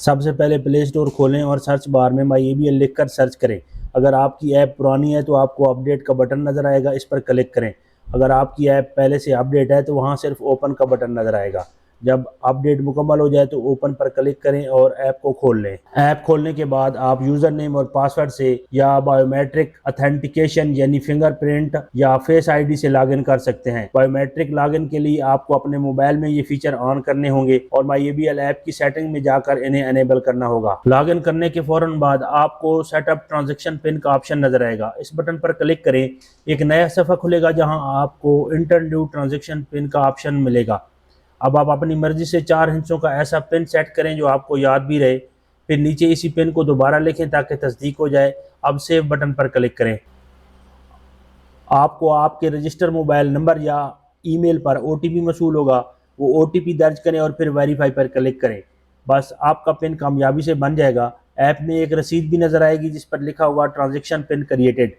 सबसे पहले play store खोलें और सर्च बार में MyABL लिखकर सर्च करें। अगर आपकी ऐप पुरानी है तो आपको अपडेट का बटन नज़र आएगा, इस पर क्लिक करें। अगर आपकी ऐप पहले से अपडेट है तो वहाँ सिर्फ ओपन का बटन नज़र आएगा। जब अपडेट मुकम्मल हो जाए तो ओपन पर क्लिक करें और ऐप को खोल लें। ऐप खोलने के बाद आप यूज़र नेम और पासवर्ड से या बायोमेट्रिक अथेंटिकेशन यानी फिंगरप्रिंट या फेस आईडी से लॉगिन कर सकते हैं। बायोमेट्रिक लॉगिन के लिए आपको अपने मोबाइल में ये फीचर ऑन करने होंगे और MyABL ऐप की सेटिंग में जाकर इन्हें एनेबल करना होगा। लॉगिन करने के फौरन बाद आपको सेटअप ट्रांजैक्शन पिन का ऑप्शन नजर आएगा। इस बटन पर क्लिक करें। एक नया सफ़ा खुलेगा जहां आपको इंटर न्यू ट्रांजैक्शन पिन का ऑप्शन मिलेगा। अब आप अपनी मर्जी से 4 हिस्सों का ऐसा पिन सेट करें जो आपको याद भी रहे। फिर नीचे इसी पिन को दोबारा लिखें ताकि तस्दीक हो जाए। अब सेव बटन पर क्लिक करें। आपको आपके रजिस्टर मोबाइल नंबर या ईमेल पर OTP मौसूल होगा। वो OTP दर्ज करें और फिर वेरीफाई पर क्लिक करें। बस आपका पिन कामयाबी से बन जाएगा। ऐप में एक रसीद भी नज़र आएगी जिस पर लिखा होगा ट्रांजैक्शन पिन क्रिएटेड।